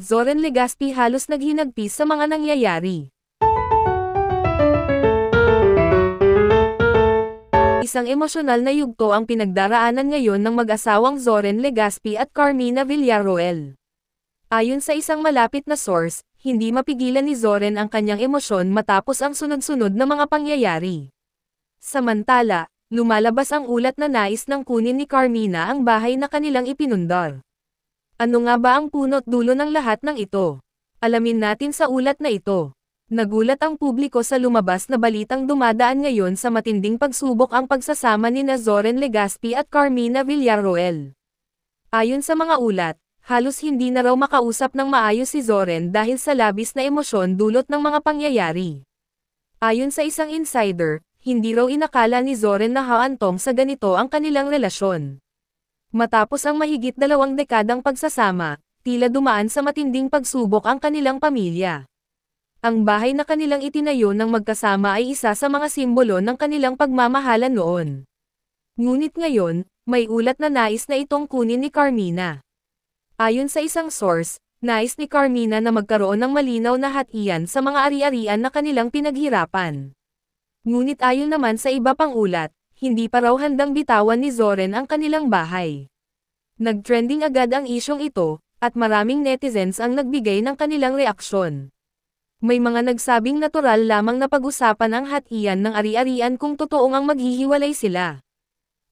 Zoren Legaspi halos naghinagpis sa mga nangyayari. Isang emosyonal na yugto ang pinagdaraanan ngayon ng mag-asawang Zoren Legaspi at Carmina Villarroel. Ayon sa isang malapit na source, hindi mapigilan ni Zoren ang kanyang emosyon matapos ang sunod-sunod na mga pangyayari. Samantala, lumalabas ang ulat na nais ng kunin ni Carmina ang bahay na kanilang ipinundar. Ano nga ba ang punot dulo ng lahat ng ito? Alamin natin sa ulat na ito. Nagulat ang publiko sa lumabas na balitang dumadaan ngayon sa matinding pagsubok ang pagsasama ni Zoren Legaspi at Carmina Villarroel. Ayon sa mga ulat, halos hindi na raw makausap ng maayos si Zoren dahil sa labis na emosyon dulot ng mga pangyayari. Ayon sa isang insider, hindi raw inakala ni Zoren na haantong sa ganito ang kanilang relasyon. Matapos ang mahigit 2 dekadang pagsasama, tila dumaan sa matinding pagsubok ang kanilang pamilya. Ang bahay na kanilang itinayo ng magkasama ay isa sa mga simbolo ng kanilang pagmamahalan noon. Ngunit ngayon, may ulat na nais na itong kunin ni Carmina. Ayon sa isang source, nais ni Carmina na magkaroon ng malinaw na hatian sa mga ari-arian na kanilang pinaghirapan. Ngunit ayon naman sa iba pang ulat, hindi pa raw handang bitawan ni Zoren ang kanilang bahay. Nag-trending agad ang isyong ito, at maraming netizens ang nagbigay ng kanilang reaksyon. May mga nagsabing natural lamang na pag-usapan ang hatian ng ari-arian kung totoong ang maghihiwalay sila.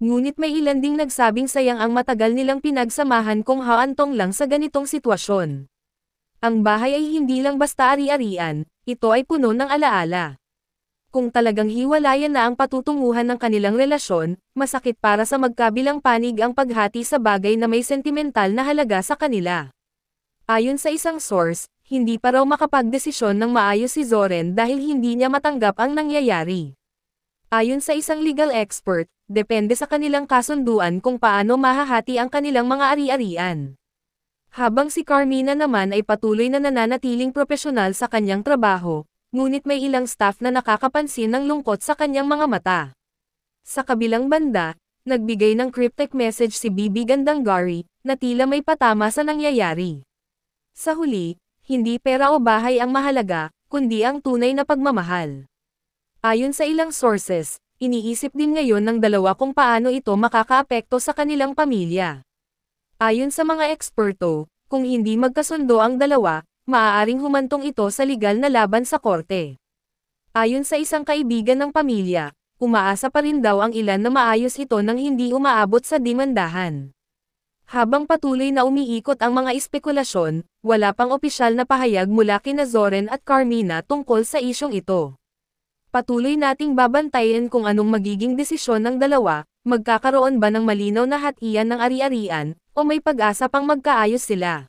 Ngunit may ilan ding nagsabing sayang ang matagal nilang pinagsamahan kung haantong lang sa ganitong sitwasyon. Ang bahay ay hindi lang basta ari-arian, ito ay puno ng alaala. Kung talagang hiwalayan na ang patutunguhan ng kanilang relasyon, masakit para sa magkabilang panig ang paghati sa bagay na may sentimental na halaga sa kanila. Ayon sa isang source, hindi pa raw makapagdesisyon ng maayos si Zoren dahil hindi niya matanggap ang nangyayari. Ayon sa isang legal expert, depende sa kanilang kasunduan kung paano mahahati ang kanilang mga ari-arian. Habang si Carmina naman ay patuloy na nananatiling propesyonal sa kanyang trabaho, ngunit may ilang staff na nakakapansin ng lungkot sa kanyang mga mata. Sa kabilang banda, nagbigay ng cryptic message si Bibi Gandangari, na tila may patama sa nangyayari. Sa huli, hindi pera o bahay ang mahalaga, kundi ang tunay na pagmamahal. Ayon sa ilang sources, iniisip din ngayon ng dalawa kung paano ito makakaapekto sa kanilang pamilya. Ayon sa mga eksperto, kung hindi magkasundo ang dalawa, maaaring humantong ito sa legal na laban sa korte. Ayon sa isang kaibigan ng pamilya, umaasa pa rin daw ang ilan na maayos ito nang hindi umaabot sa demandahan. Habang patuloy na umiikot ang mga espekulasyon, wala pang opisyal na pahayag mula kina Zoren at Carmina tungkol sa isyong ito. Patuloy nating babantayan kung anong magiging desisyon ng dalawa, magkakaroon ba ng malinaw na hatian ng ari-arian, o may pag-asa pang magkaayos sila.